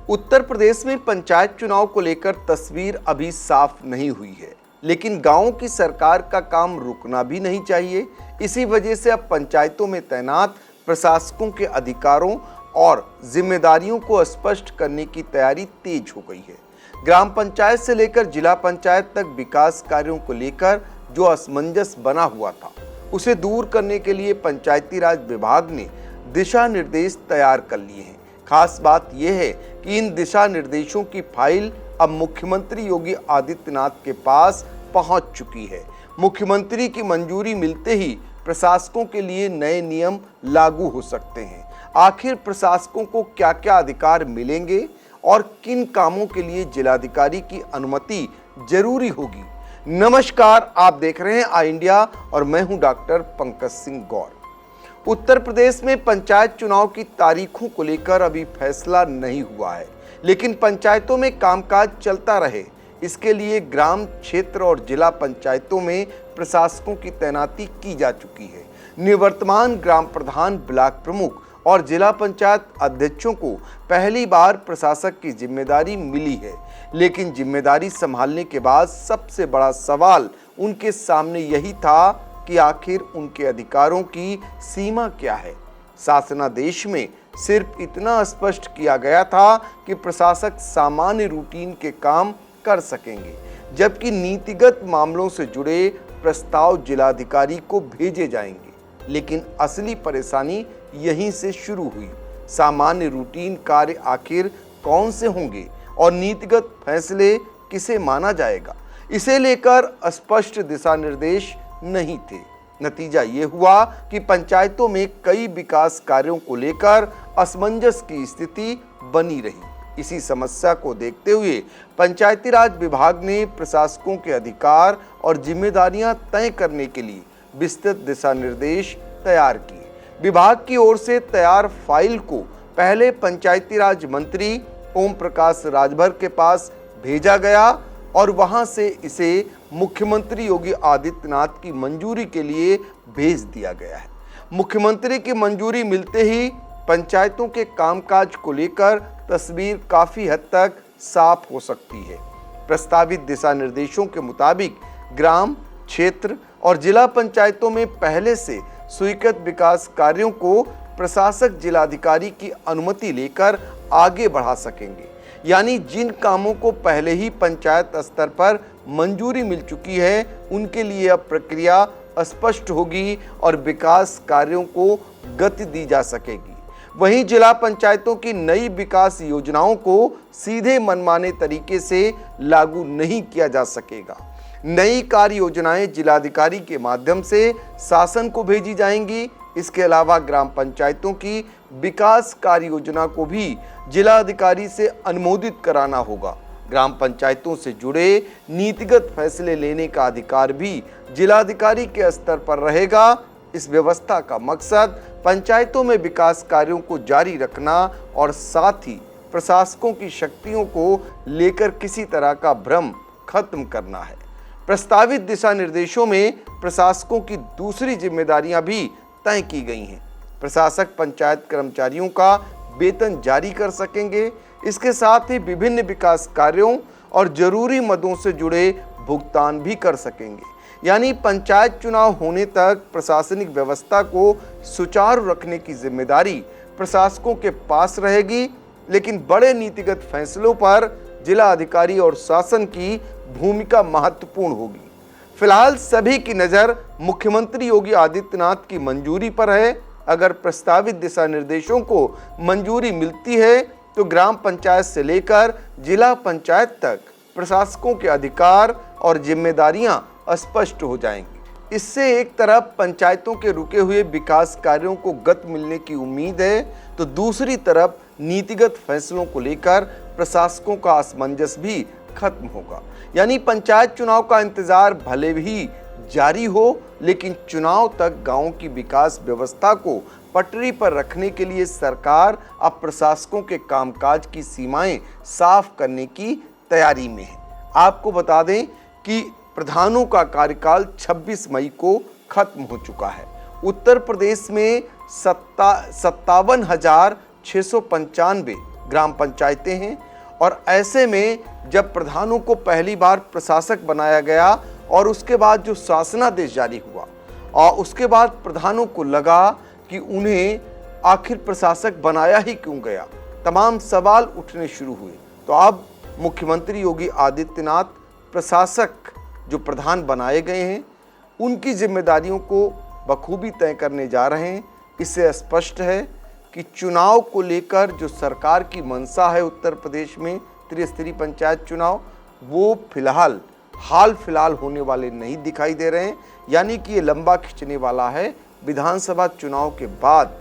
उत्तर प्रदेश में पंचायत चुनाव को लेकर तस्वीर अभी साफ नहीं हुई है, लेकिन गांवों की सरकार का काम रुकना भी नहीं चाहिए। इसी वजह से अब पंचायतों में तैनात प्रशासकों के अधिकारों और जिम्मेदारियों को स्पष्ट करने की तैयारी तेज हो गई है। ग्राम पंचायत से लेकर जिला पंचायत तक विकास कार्यों को लेकर जो असमंजस बना हुआ था, उसे दूर करने के लिए पंचायती राज विभाग ने दिशा निर्देश तैयार कर लिए हैं। खास बात यह है कि इन दिशा निर्देशों की फाइल अब मुख्यमंत्री योगी आदित्यनाथ के पास पहुंच चुकी है। मुख्यमंत्री की मंजूरी मिलते ही प्रशासकों के लिए नए नियम लागू हो सकते हैं। आखिर प्रशासकों को क्या क्या अधिकार मिलेंगे और किन कामों के लिए जिलाधिकारी की अनुमति जरूरी होगी। नमस्कार, आप देख रहे हैं आई इंडिया और मैं हूं डॉक्टर पंकज सिंह गौर। उत्तर प्रदेश में पंचायत चुनाव की तारीखों को लेकर अभी फैसला नहीं हुआ है, लेकिन पंचायतों में कामकाज चलता रहे, इसके लिए ग्राम, क्षेत्र और जिला पंचायतों में प्रशासकों की तैनाती की जा चुकी है। निवर्तमान ग्राम प्रधान, ब्लॉक प्रमुख और जिला पंचायत अध्यक्षों को पहली बार प्रशासक की जिम्मेदारी मिली है, लेकिन जिम्मेदारी संभालने के बाद सबसे बड़ा सवाल उनके सामने यही था कि आखिर उनके अधिकारों की सीमा क्या है। शासनादेश में सिर्फ इतना स्पष्ट किया गया था कि प्रशासक सामान्य रूटीन के काम कर सकेंगे, जबकि नीतिगत मामलों से जुड़े प्रस्ताव जिलाधिकारी को भेजे जाएंगे। लेकिन असली परेशानी यहीं से शुरू हुई। सामान्य रूटीन कार्य आखिर कौन से होंगे और नीतिगत फैसले किसे माना जाएगा, इसे लेकर स्पष्ट दिशा निर्देश नहीं थे। नतीजा ये हुआ कि पंचायतों में कई विकास कार्यों को लेकर असमंजस की स्थिति बनी रही। इसी समस्या को देखते हुए पंचायती राज विभाग ने प्रशासकों के अधिकार और जिम्मेदारियां तय करने के लिए विस्तृत दिशा निर्देश तैयार किए। विभाग की ओर से तैयार फाइल को पहले पंचायती राज मंत्री ओम प्रकाश राजभर के पास भेजा गया और वहां से इसे मुख्यमंत्री योगी आदित्यनाथ की मंजूरी के लिए भेज दिया गया है। मुख्यमंत्री की मंजूरी मिलते ही पंचायतों के कामकाज को लेकर तस्वीर काफी हद तक साफ हो सकती है। प्रस्तावित दिशा निर्देशों के मुताबिक ग्राम, क्षेत्र और जिला पंचायतों में पहले से स्वीकृत विकास कार्यों को प्रशासक जिलाधिकारी की अनुमति लेकर आगे बढ़ा सकेंगे। यानी जिन कामों को पहले ही पंचायत स्तर पर मंजूरी मिल चुकी है, उनके लिए अब प्रक्रिया स्पष्ट होगी और विकास कार्यों को गति दी जा सकेगी। वहीं जिला पंचायतों की नई विकास योजनाओं को सीधे मनमाने तरीके से लागू नहीं किया जा सकेगा। नई कार्य योजनाएं जिलाधिकारी के माध्यम से शासन को भेजी जाएंगी। इसके अलावा ग्राम पंचायतों की विकास कार्य योजना को भी जिलाधिकारी से अनुमोदित कराना होगा। ग्राम पंचायतों से जुड़े नीतिगत फैसले लेने का अधिकार भी जिलाधिकारी के स्तर पर रहेगा। इस व्यवस्था का मकसद पंचायतों में विकास कार्यों को जारी रखना और साथ ही प्रशासकों की शक्तियों को लेकर किसी तरह का भ्रम खत्म करना है। प्रस्तावित दिशा निर्देशों में प्रशासकों की दूसरी जिम्मेदारियां भी तय की गई हैं। प्रशासक पंचायत कर्मचारियों का वेतन जारी कर सकेंगे। इसके साथ ही विभिन्न विकास कार्यों और जरूरी मदों से जुड़े भुगतान भी कर सकेंगे। यानी पंचायत चुनाव होने तक प्रशासनिक व्यवस्था को सुचारू रखने की जिम्मेदारी प्रशासकों के पास रहेगी, लेकिन बड़े नीतिगत फैसलों पर जिला अधिकारी और शासन की भूमिका महत्वपूर्ण होगी। फिलहाल सभी की नज़र मुख्यमंत्री योगी आदित्यनाथ की मंजूरी पर है। अगर प्रस्तावित दिशा निर्देशों को मंजूरी मिलती है तो ग्राम पंचायत से लेकर जिला पंचायत तक प्रशासकों के अधिकार और जिम्मेदारियां स्पष्ट हो जाएंगी। इससे एक तरफ पंचायतों के रुके हुए विकास कार्यों को गति मिलने की उम्मीद है, तो दूसरी तरफ नीतिगत फैसलों को लेकर प्रशासकों का असमंजस भी खत्म होगा। यानी पंचायत चुनाव का इंतजार भले ही जारी हो, लेकिन चुनाव तक गांवों की विकास व्यवस्था को पटरी पर रखने के लिए सरकार अब प्रशासकों के कामकाज की सीमाएं साफ करने की तैयारी में है। आपको बता दें कि प्रधानों का कार्यकाल 26 मई को खत्म हो चुका है। उत्तर प्रदेश में 57,695 ग्राम पंचायतें हैं। और ऐसे में जब प्रधानों को पहली बार प्रशासक बनाया गया और उसके बाद जो शासनादेश जारी हुआ और उसके बाद प्रधानों को लगा कि उन्हें आखिर प्रशासक बनाया ही क्यों गया, तमाम सवाल उठने शुरू हुए। तो अब मुख्यमंत्री योगी आदित्यनाथ प्रशासक जो प्रधान बनाए गए हैं उनकी जिम्मेदारियों को बखूबी तय करने जा रहे हैं। इससे स्पष्ट है कि चुनाव को लेकर जो सरकार की मंशा है उत्तर प्रदेश में त्रिस्तरीय पंचायत चुनाव, वो हाल फिलहाल होने वाले नहीं दिखाई दे रहे हैं। यानी कि ये लंबा खिंचने वाला है। विधानसभा चुनाव के बाद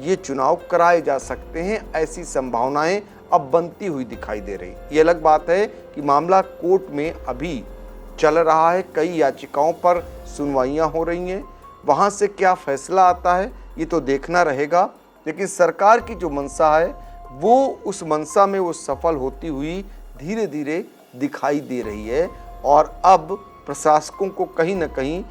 ये चुनाव कराए जा सकते हैं, ऐसी संभावनाएं अब बनती हुई दिखाई दे रही। ये अलग बात है कि मामला कोर्ट में अभी चल रहा है, कई याचिकाओं पर सुनवाइयां हो रही हैं। वहां से क्या फैसला आता है ये तो देखना रहेगा, लेकिन सरकार की जो मंशा है वो उस मंशा में वो सफल होती हुई धीरे धीरे दिखाई दे रही है। और अब प्रशासकों को कहीं ना कहीं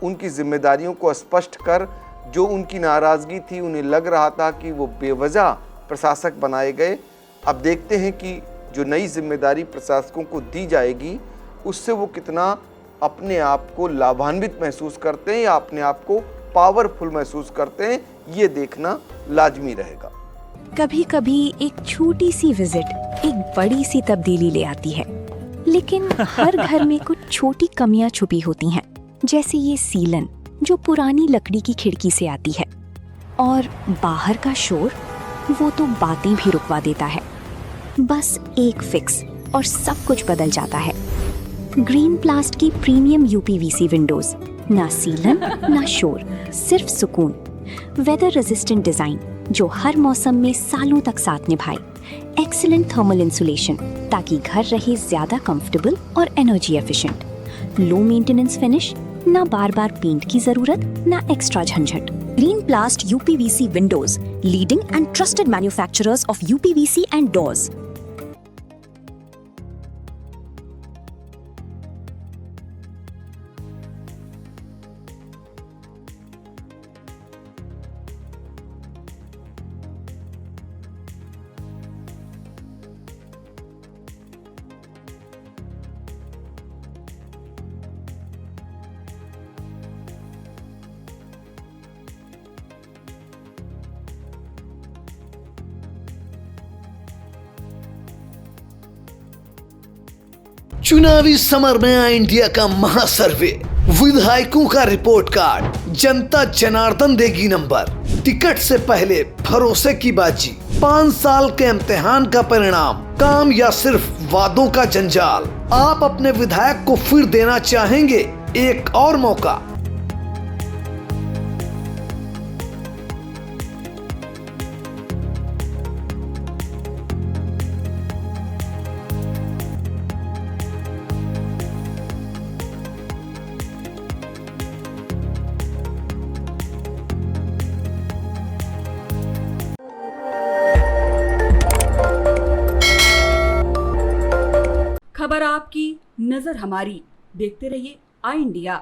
उनकी जिम्मेदारियों को स्पष्ट कर, जो उनकी नाराज़गी थी, उन्हें लग रहा था कि वो बेवजह प्रशासक बनाए गए। अब देखते हैं कि जो नई जिम्मेदारी प्रशासकों को दी जाएगी उससे वो कितना अपने आप को लाभान्वित महसूस करते हैं या अपने आप को पावरफुल महसूस करते हैं, ये देखना लाजमी रहेगा। कभी कभी एक छोटी सी विजिट एक बड़ी सी तब्दीली ले आती है, लेकिन हर घर में कुछ छोटी कमियां छुपी होती हैं, जैसे ये सीलन जो पुरानी लकड़ी की खिड़की से आती है, और बाहर का शोर वो तो बातें भी रुकवा देता है। बस एक फिक्स और सब कुछ बदल जाता है। ग्रीन प्लास्ट की प्रीमियम यूपीवीसी विंडोज, ना सीलन ना शोर, सिर्फ सुकून। वेदर रेजिस्टेंट डिजाइन जो हर मौसम में सालों तक साथ निभाए। एक्सीलेंट थर्मल इंसुलेशन ताकि घर रहे ज्यादा कंफर्टेबल और energy efficient. Low maintenance finish, ना बार बार पेंट की जरूरत, ना एक्स्ट्रा झंझट। Green प्लास्ट UPVC Windows, leading and trusted manufacturers of UPVC and doors. चुनावी समर में आया इंडिया का महासर्वे, विधायकों का रिपोर्ट कार्ड, जनता जनार्दन देगी नंबर। टिकट से पहले भरोसे की बाजी, 5 साल के इम्तिहान का परिणाम, काम या सिर्फ वादों का जंजाल। आप अपने विधायक को फिर देना चाहेंगे एक और मौका? खबर आपकी, नजर हमारी। देखते रहिए आई इंडिया।